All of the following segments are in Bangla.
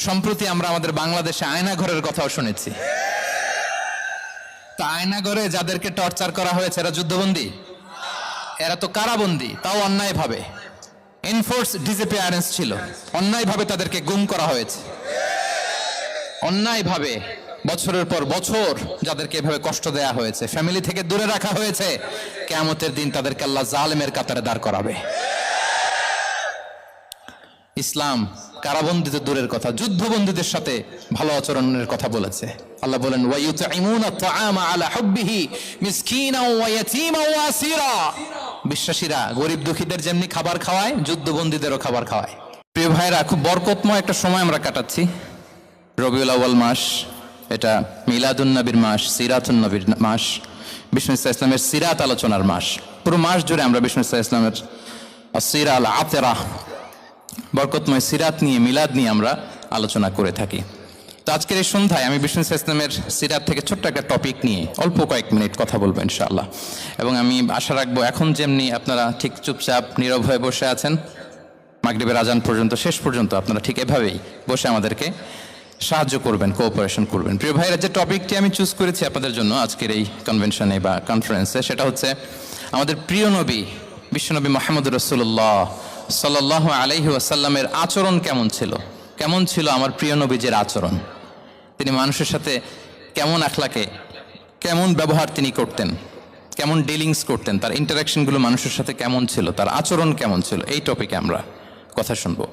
সম্প্রতি আমরা আমাদের বাংলাদেশে আয়নাঘরের কথাও শুনেছি। তা আয়নাঘরে যাদেরকে টর্চার করা হয়েছে এরা যুদ্ধবন্দী? এরা তো কারাবন্দী, তাও অন্যায়ভাবে। এনফোর্স ডিসঅ্যাপিয়ারেন্স ছিল, অন্যায়ভাবে তাদেরকে গুম করা হয়েছে। অন্যায়ভাবে বছরের পর বছর যাদেরকে এভাবে কষ্ট দেয়া হয়েছে, ফ্যামিলি থেকে দূরে রাখা হয়েছে, কিয়ামতের দিন তাদেরকে আল্লাহ জালেমের কাতারে দাঁড় করাবে। ইসলাম কারাবন্দীদের দূরের কথা, যুদ্ধবন্দীদের সাথে ভালো আচরণের কথা বলেছে। আল্লাহ বলেন ওয়ায়ুতঈমুনা আত-তাআমা আলা হুব্বিহি মিসকিনাও ওয়া ইয়াতীমান ওয়া আসীরা। বিশ্বাসীরা গরিব দুঃখীদের যেমনি খাবার খাওয়ায়, যুদ্ধবন্দীদেরও খাবার খাওয়ায়। প্রিয় ভাইরা, খুব বরকতময় একটা সময় আমরা কাটাচ্ছি। রবিউল আউয়াল মাস, এটা মিলাদুন নবীর মাস, সিরাতুন নবীর মাস, বিষ্ণু ইসলামের সিরাত আলোচনার মাস। পুরো মাস জুড়ে আমরা বিষ্ণু ইসলামের আসিরা আল আতেরা, বরকতময় সিরাত নিয়ে, মিলাদ নিয়ে আমরা আলোচনা করে থাকি। তো আজকের এই সন্ধ্যায় আমি বিষ্ণু ইসলামের সিরাত থেকে ছোট্ট একটা টপিক নিয়ে অল্প কয়েক মিনিট কথা বলবো ইনশাআল্লাহ। এবং আমি আশা রাখবো এখন যেমনি আপনারা ঠিক চুপচাপ নীরব হয়ে বসে আছেন মাগরিবের আজান পর্যন্ত, শেষ পর্যন্ত আপনারা ঠিক এভাবেই বসে আমাদেরকে সাহায্য করবেন, কোঅপারেশন করবেন। প্রিয় ভাইরা, যে টপিকটি আমি চুজ করেছি আপনাদের জন্য আজকের এই কনভেনশনে বা কনফারেন্সে, সেটা হচ্ছে আমাদের প্রিয় নবী বিশ্বনবী মুহাম্মদ রাসূলুল্লাহ সাল্লাল্লাহু আলাইহি ওয়াসাল্লামের আচরণ কেমন ছিল। কেমন ছিল আমার প্রিয় নবীজির আচরণ? তিনি মানুষের সাথে কেমন আখলাকে, কেমন ব্যবহার তিনি করতেন, কেমন ডিলিংস করতেন, তার ইন্টারাকশনগুলো মানুষের সাথে কেমন ছিল, তার আচরণ কেমন ছিল, এই টপিকে আমরা কথা শুনবো।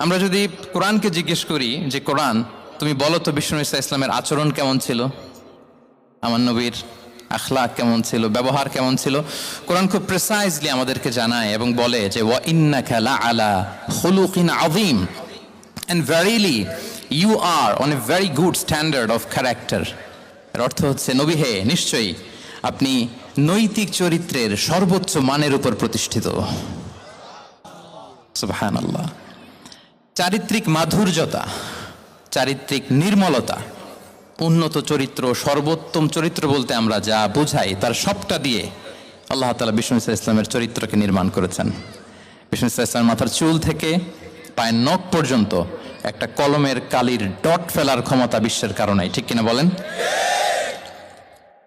আমরা যদি কোরআনকে জিজ্ঞেস করি যে কোরআন তুমি বলো তো বিষ্ণু ইসলামের আচরণ কেমন ছিল, আমার নবীর আখলাক কেমন ছিল, ব্যবহার কেমন ছিল, কোরআন খুব প্রিসাইজলি আমাদেরকে জানায় এবং বলে যে ওয়া ইন্নাকা লাআলা খুলুকিন আযীম, and verily you are on a very good standard of character। এর অর্থ হচ্ছে নবী হে, নিশ্চয়ই আপনি নৈতিক চরিত্রের সর্বোচ্চ মানের উপর প্রতিষ্ঠিত। সুবহানাল্লাহ। চারিত্রিক মাধুর্যতা, চারিত্রিক নির্মলতা, উন্নত চরিত্র, সর্বোত্তম চরিত্র বলতে আমরা যা বুঝাই তার সবটা দিয়ে আল্লাহ তাআলা বিষ্ণু ইসলামের চরিত্রকে নির্মাণ করেছেন। বিষ্ণু ইসলামের মাথার চুল থেকে পায়ের নখ পর্যন্ত একটা কলমের কালির ডট ফেলার ক্ষমতা বিশ্বের কারণে, ঠিক কিনা বলেন?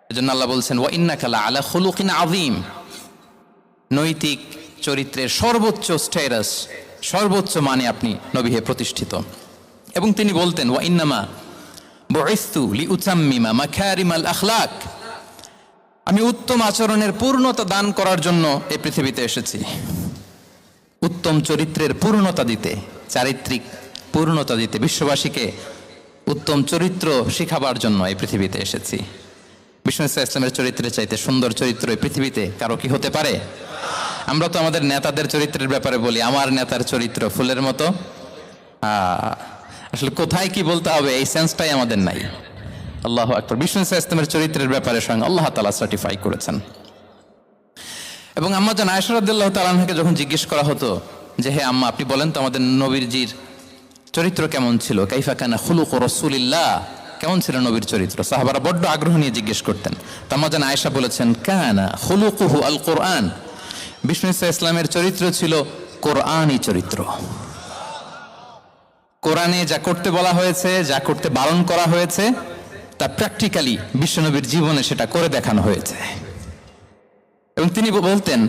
এজন্য আল্লাহ বলছেন ওয়া ইন্নাকা লাআলা খুলুকিন আযীম, নৈতিক চরিত্রের সর্বোচ্চ স্ট্যাটাস, সর্বোচ্চ মানে আপনি নবী হে প্রতিষ্ঠিত। এবং তিনি বলতেন ওয়া ইন্নামা বুইসতু লিউতাম্মিমা মাকারিমাল আখলাক, আমি উত্তম আচরণের পূর্ণতা দান করার জন্য এই পৃথিবীতে এসেছি। উত্তম চরিত্রের পূর্ণতা দিতে, চারিত্রিক পূর্ণতা দিতে, বিশ্ববাসীকে উত্তম চরিত্র শিখাবার জন্য এই পৃথিবীতে এসেছি। বিষ্ণু ইসলামের চরিত্রের চাইতে সুন্দর চরিত্র এই পৃথিবীতে কারো কি হতে পারে? আমরা তো আমাদের নেতাদের চরিত্রের ব্যাপারে বলি আমার নেতার চরিত্র ফুলের মতো। আসলে কোথায় কি বলতে হবে এই সেন্সটাই আমাদের নাই। আল্লাহু আকবার। বিষ্ণু ইসলামের চরিত্রের ব্যাপারে স্বয়ং আল্লাহ তাআলা সার্টিফাই করেছেন। এবং আম্মা জান আয়েশা রাদিয়াল্লাহু তাআলা আনহাকে যখন জিজ্ঞেস করা হতো যে হে আম্মা, আপনি বলেন তো আমাদের নবীজির চরিত্র কেমন ছিল, কাইফা কানা খুলুকু রাসূলিল্লাহ, কেমন ছিল নবীর চরিত্র, সাহাবারা বড্ড আগ্রহ নিয়ে জিজ্ঞেস করতেন। তো আম্মা জান আয়েশা বলেছেন কানা খুলুকুহু আল কোরআন, বিষ্ণু ইসলামের চরিত্র ছিল কোরআনই চরিত্র। কোরআনে যা করতে বলা হয়েছে, যা করতে বারণ করা হয়েছে, তা প্র্যাকটিক্যালি বিশ্বনবীর জীবনে সেটা করে দেখানো হয়েছে। এবং তিনি বলতেন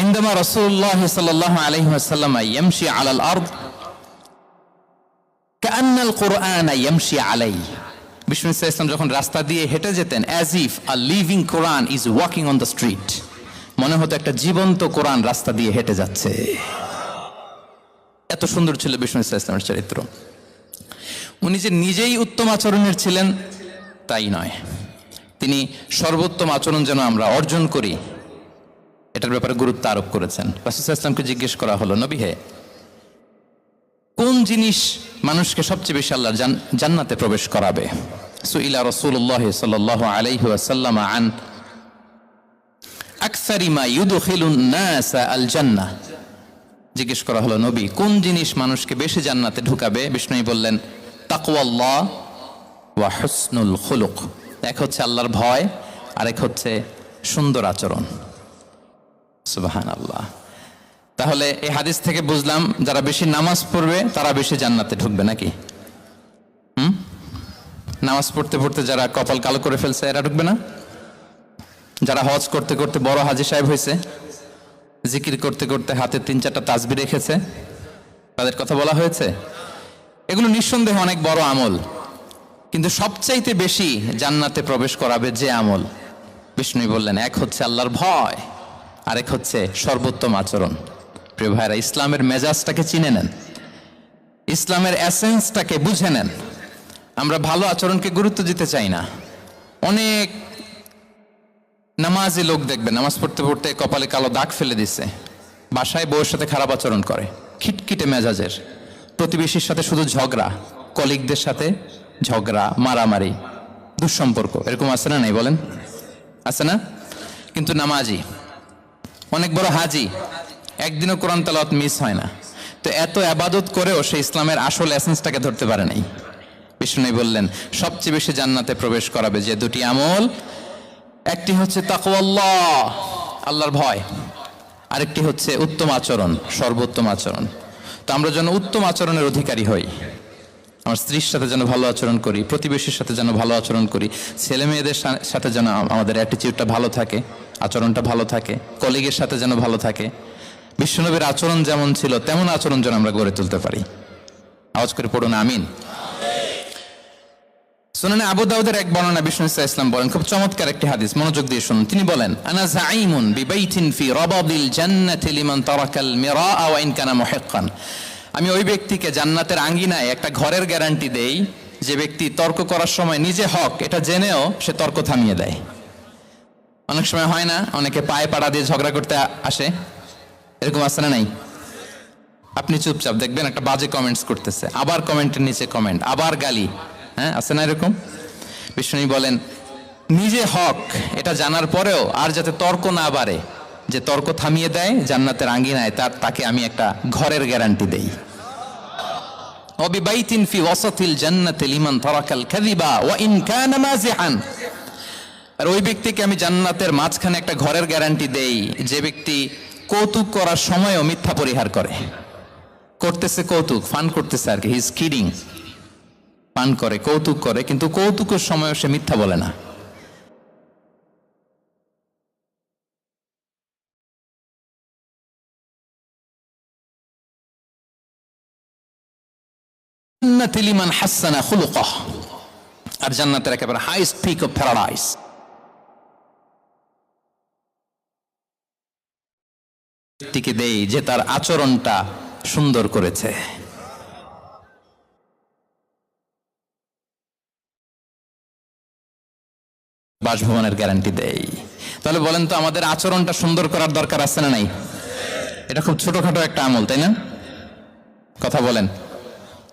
ইনদামা রাসূলুল্লাহ সাল্লাল্লাহু আলাইহি ওয়াসাল্লাম ইয়ামশি আলাল আরদ কাআন্নাল কুরআন ইয়ামশি আলাইহি, বিষ্ণু ইসলাম যখন রাস্তা দিয়ে হেঁটে যেতেন as if a living Quran is walking on the street, মনে হতো একটা জীবন্ত কোরআন রাস্তা দিয়ে হেঁটে যাচ্ছে। এত সুন্দর ছিল বিষ্ণু ইসলামের চরিত্র। উনি যে নিজেই উত্তম আচরণের ছিলেন তাই নয়, তিনি সর্বোত্তম আচরণ যেন আমরা অর্জন করি এটার ব্যাপারে গুরুত্ব আরোপ করেছেন। রাসূল সাল্লাল্লাহু আলাইহি ওয়াসাল্লামকে জিজ্ঞেস করা হলো নবী হে, কোন জিনিস মানুষকে সবচেয়ে বেশি আল্লাহর জান্নাতে প্রবেশ করাবে? সুইলা রাসূলুল্লাহ সাল্লাল্লাহু আলাইহি ওয়াসাল্লাম আন আকসারি মা ইউদখিলুন নাস আল জান্নাহ, জিজ্ঞেস করা হলো নবী কোন জিনিস মানুষকে বেশি জান্নাতে ঢুকাবে? বিষ্ণু বললেন তাকওয়াল্লাহ ওয়া হুসনুল খুলুক, এক হচ্ছে আল্লাহর ভয়, আরেক হচ্ছে সুন্দর আচরণ। সুবহানাল্লাহ। তাহলে এই হাদিস থেকে বুঝলাম যারা বেশি নামাজ পড়বে তারা বেশি জান্নাতে ঢুকবে নাকি? নামাজ পড়তে পড়তে যারা কপাল কালো করে ফেলছে এরা ঢুকবে না? যারা হজ করতে করতে বড় হাজী সাহেব হয়েছে, জিকির করতে করতে হাতে 3-4টা তাসবিহ রেখেছে, তাদের কথা বলা হয়েছে? এগুলো নিঃসন্দেহে অনেক বড় আমল, কিন্তু সবচাইতে বেশি জান্নাতে প্রবেশ করাবে যে আমল, বিষ্ণু বললেন, এক হচ্ছে আল্লাহর ভয়, আরেক হচ্ছে সর্বোত্তম আচরণ। প্রিয় ভাইরা, ইসলামের মেজাজটাকে চিনে নেন, ইসলামের এসেন্সটাকে বুঝে নেন। আমরা ভালো আচরণকে গুরুত্ব দিতে চাই না। অনেক নামাজি লোক দেখবেন নামাজ পড়তে পড়তে কপালে কালো দাগ ফেলে দিচ্ছে, বাসায় বউয়ের সাথে খারাপ আচরণ করে, খিটখিটে মেজাজের, প্রতিবেশীর সাথে শুধু ঝগড়া, কলিগদের সাথে ঝগড়া, মারামারি, দুঃসম্পর্ক, এরকম আছে না? নাই বলেন, আছে না? কিন্তু নামাজি, অনেক বড় হাজি, একদিনও কোরআন তেলাওয়াত মিস হয় না, তো এত আবাদত করেও সে ইসলামের আসল এসেন্সটাকে ধরতে পারে নাই। বিষ্ণু বললেন সবচেয়ে বেশি জান্নাতে প্রবেশ করাবে যে দুটি আমল, একটি হচ্ছে তাকওয়াল্লাহ, আল্লাহর ভয়, আরেকটি হচ্ছে উত্তম আচরণ, সর্বোত্তম আচরণ। তো আমরা যেন উত্তম আচরণের অধিকারী হই, আমার স্ত্রীর সাথে যেন ভালো আচরণ করি, প্রতিবেশীর সাথে যেন ভালো আচরণ করি, ছেলে মেয়েদের সাথে যেন আমাদের অ্যাটিটিউডটা ভালো থাকে, আচরণটা ভালো থাকে, কলিগের সাথে যেন ভালো থাকে। বিশ্বনবীর আচরণ যেমন ছিল তেমন আচরণ যেন আমরা গড়ে তুলতে পারি। আওয়াজ করে পড়ুন আমিন। সুনানে আবু দাউদের এক বর্ণনা, বিষ্ণু ইসলাম বলেন, খুব চমৎকার একটি হাদিস, মনোযোগ দিয়ে শুনুন। তিনি বলেন, আনা যাঈমুন বিবাইতিন ফি রাবাদিল জান্নাতি লিমান তারাকাল মিরাআ ওয়া ইন কানা মুহিক্কান। আমি ওই ব্যক্তিকে জান্নাতের আঙ্গিনায় একটা ঘরের গ্যারান্টি দেই যে ব্যক্তি তর্ক করার সময় নিজে হক এটা জেনেও সে তর্ক থামিয়ে দেয়। অনেক সময় হয় না, অনেকে পায়ে পাড়া দিয়ে ঝগড়া করতে আসে, এরকম আছে না নাই? আপনি চুপচাপ দেখবেন একটা বাজে কমেন্টস করতেছে, আবার কমেন্টের নিচে কমেন্ট, আবার গালি, হ্যাঁ আছে না এরকম? বিষ্ণু বলেন নিজে হক এটা জানার পরেও আর যাতে তর্ক না বাড়ে, যে তর্ক থামিয়ে দেয় জান্নাতের আঙ্গিনায়, তাকে আমি একটা ঘরের গ্যারান্টি দেই। ওয়াবিবাইতিন ফি ওয়াসাতিল জান্নাতি লিমান তারাকাল কাযিবা ওয়া ইন কানা মাযিহান। আর ওই ব্যক্তিকে আমি জান্নাতের মাঝখানে একটা ঘরের গ্যারান্টি দেই যে ব্যক্তি কৌতুক করার সময়ও মিথ্যা পরিহার করে। করতেছে কৌতুক, ফান করতেছে আর কি, হি ইজ কিডিং, পান করে, কৌতুক করে, কিন্তু কৌতুকের সময়ও সে মিথ্যা বলে না। লিমান হাসানা খুলুকাহ, আর জান্নাতের একেবারে হাইস্ট পিক অফ প্যারাডাইস ব্যক্তিকে দেই যে তার আচরণটা সুন্দর করেছে। বাসভবনের গ্যারান্টি দেই। তাহলে বলেন তো আমাদের আচরণটা সুন্দর করার দরকার আছে না নাই? এটা খুব ছোটখাটো একটা আমল, তাই না? কথা বলেন,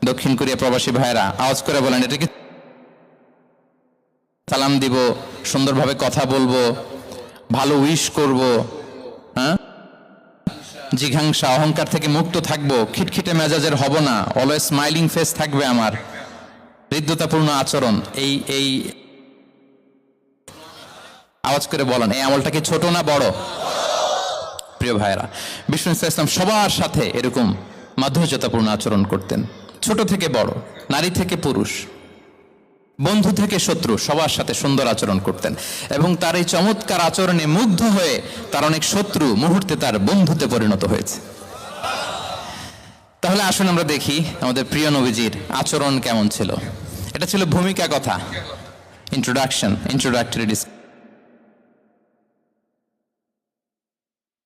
দক্ষিণ কোরিয়া প্রবাসী ভাইরা আওয়াজ করে বলেন, এটা কি সালাম দিব, সুন্দরভাবে কথা বলবো, ভালো উইশ করব, হ্যাঁ, জিঘাংসা অহংকার থেকে মুক্ত থাকবো, খিটখিটে মেজাজের হব না, অলওয়েজ স্মাইলিং ফেস থাকবে আমার, হৃদ্যতাপূর্ণ আচরণ। এই আওয়াজ করে বলেন, এই আমলটা কি ছোট না বড়? প্রিয় ভাইরা, বিষ্ণু ইসলাম সবার সাথে এরকম মাধুর্যতাপূর্ণ আচরণ করতেন, ছোট থেকে বড়, নারী থেকে পুরুষ, বন্ধু থেকে শত্রু, সবার সাথে সুন্দর আচরণ করতেন। এবং তার এই চমৎকার আচরণে মুগ্ধ হয়ে তার অনেক শত্রু মুহূর্তে তার বন্ধুতে পরিণত হয়েছে। তাহলে আসুন আমরা দেখি আমাদের প্রিয় নবীজির আচরণ কেমন ছিল। এটা ছিল ভূমিকা কথা, ইন্ট্রোডাক্টরি ডিসকাশন।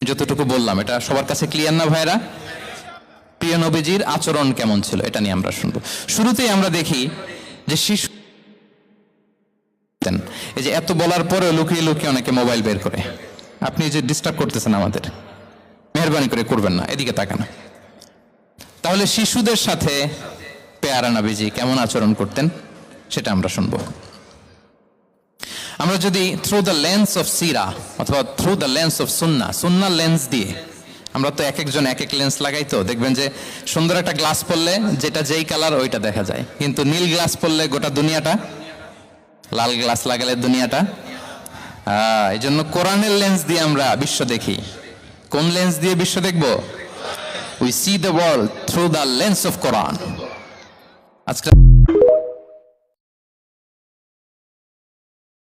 যতটুকু বললাম এটা সবার কাছে ক্লিয়ার না ভাইরা? প্রিয় নবীজির আচরণ কেমন ছিল এটা নিয়ে আমরা শুনবো। শুরুতেই আমরা দেখি যে শিশু, এই যে এত বলার পরে লুকিয়ে লুকিয়ে অনেকে মোবাইল বের করে, আপনি যে ডিস্টার্ব করতেছেন আমাদের, মেহরবানি করে করবেন না, এদিকে তাকান। তাহলে শিশুদের সাথে পেয়ারা নবীজি কেমন আচরণ করতেন সেটা আমরা শুনবো। আমরা যদি থ্রু দ্য লেন্স অফ সিরা অথবা through the lens of Sunnah lens দিয়ে, আমরা তো এক একজন এক এক লেন্স লাগাই, তো দেখবেন যে সুন্দর একটা গ্লাস পরলে যেটা যেই কালার ওইটা দেখা যায়, কিন্তু নীল গ্লাস পরলে গোটা দুনিয়াটা, লাল গ্লাস লাগালে দুনিয়াটা। এই জন্য কোরআনের লেন্স দিয়ে আমরা বিশ্ব দেখি। কোন লেন্স দিয়ে বিশ্ব দেখব? We see the world through the lens of Quran. আজকে